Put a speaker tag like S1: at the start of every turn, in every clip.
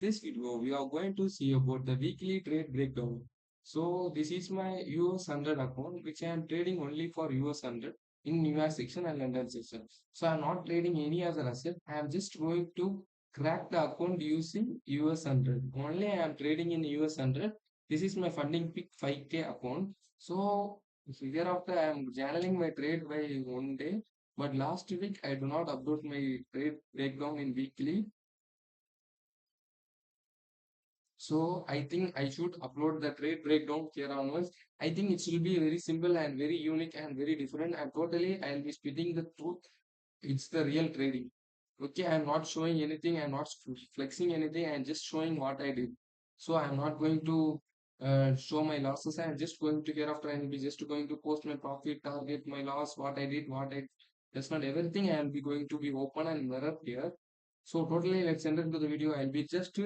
S1: This video, we are going to see about the weekly trade breakdown. So this is my US100 account, which I am trading only for US100 in New York section and London section. So I am not trading any other asset. I am just going to crack the account using US100. Only I am trading in US100. This is my funding pick 5K account. So hereafter I am channeling my trade by one day. But last week I do not upload my trade breakdown in weekly. So I think I should upload the trade breakdown here onwards. I think it will be very simple and very unique and very different. And totally, I'll be spitting the truth. It's the real trading. Okay, I'm not showing anything. I'm not flexing anything. I'm just showing what I did. So I'm not going to show my losses. I'm just going to hereafter. I'll be just going to post my profit, target, my loss, what I did, what I. That's not everything. I'll be going to be open and mirror here. So totally, let's enter into the video. I'll be just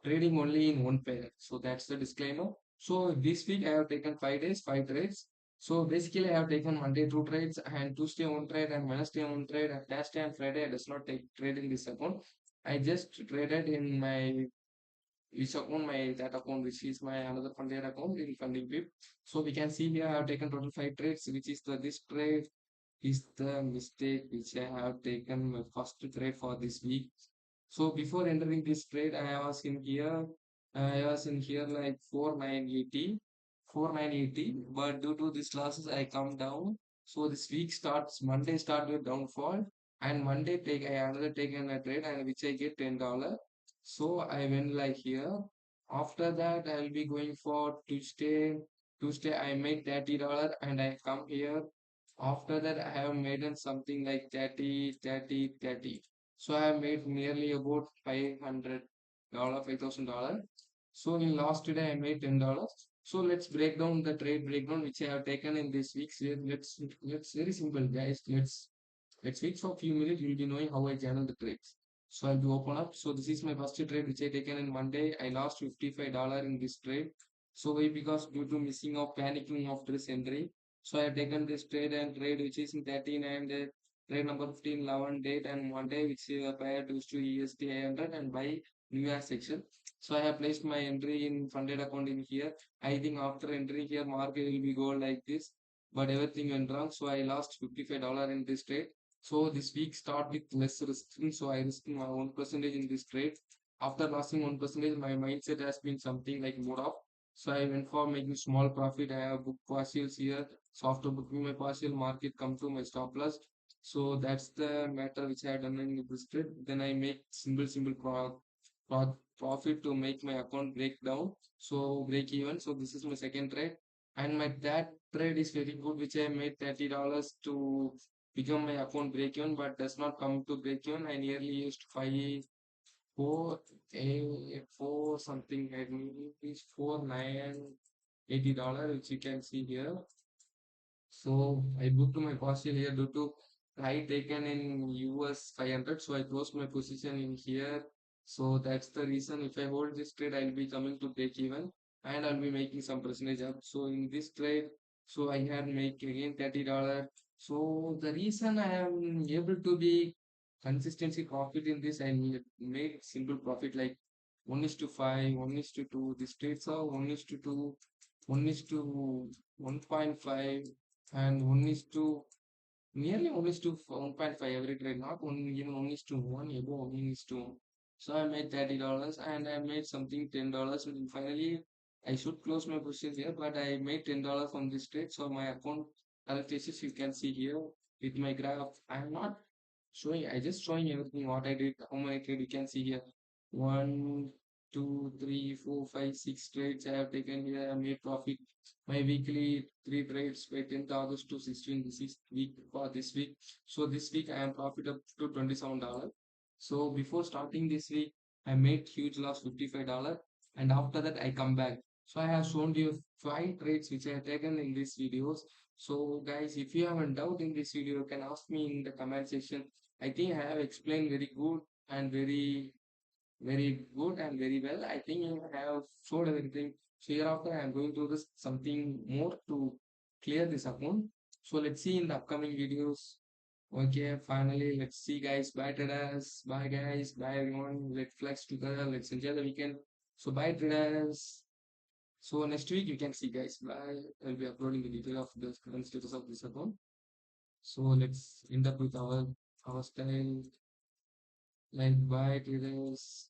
S1: trading only in one pair. So that's the disclaimer. So this week I have taken 5 days, 5 trades. So basically I have taken Monday two trades and Tuesday one trade and Wednesday one trade and Thursday and Friday I does not take trade in this account. I just traded in my which account my that account which is my another funded account in funding pip. So we can see here I have taken total 5 trades, which is the this trade is the mistake which I have taken my first trade for this week. So before entering this trade, I was in here like 4980, but due to these losses, I come down. So this week starts, Monday start with downfall, and Monday I another taken a trade and which I get $10. So I went like here. After that, I'll be going for Tuesday. Tuesday I made $30 and I come here. After that, I have made in something like 30, 30, 30. So I have made nearly about $500, $5,000. So in last day I made $10. So let's break down the trade breakdown which I have taken in this week's. Let's very simple guys. Let's wait for a few minutes. You'll be knowing how I channel the trades. So I'll be open up. So this is my first trade which I taken in Monday. I lost $55 in this trade. So why? Because due to missing or panicking of this entry. So I have taken this trade which is in 13 and trade number 15, 11 date and one day which prior to EST 100 and buy New York section. So I have placed my entry in funded account in here. I think after entering here market will be go like this. But everything went wrong. So I lost $55 in this trade. So this week start with less risking. So I risked my 1% in this trade. After losing 1%, my mindset has been something like mode off. So I went for making small profit. I have booked partials here. So after booking my partial, market come to my stop loss. So that's the matter which I have done in this trade. Then I make simple profit to make my account break down. So break even. So this is my second trade. And my that trade is very good, which I made $30 to become my account break even, but does not come to break even. I nearly used four something. I mean, is 4,980, which you can see here. So I booked my partial here due to high taken in US 500. So I closed my position in here. So that's the reason if I hold this trade, I'll be coming to break even and I'll be making some percentage up. So in this trade, so I had make again $30. So the reason I am able to be consistency profit in this, I made simple profit like 1 is to 5, 1 is to 2. These trades are 1 is to 2, 1 is to 1.5 and 1 is to nearly 1 is to 1.5 every trade, not even 1 is to 1, above 1 is to 1. So I made $30 and I made something $10. And finally, I should close my position here, but I made $10 from this trade. So my account allocations you can see here with my graph. I'm not showing, I just showing everything what I did, how many trade you can see here. 1, 2, 3, 4, 5, 6 trades I have taken here. I made profit my weekly 3 trades by 10th August to 16 this is week for this week. So this week I am profit up to $27. So before starting this week, I made huge loss $55 and after that I come back. So I have shown you 5 trades which I have taken in these videos. So guys, if you have a doubt in this video, you can ask me in the comment section. I think I have explained very good and very good and very well. I think I have showed everything. So hereafter I am going to risk something more to clear this account. So let's see in the upcoming videos Okay, finally, let's see, guys. Bye, traders. Bye, guys. Bye, everyone. Let's flex together. Let's enjoy the weekend. So, bye, traders. So, next week, you can see, guys. Bye. I'll be uploading the detail of the current status of this account. So, let's end up with our style. Like, bye, traders.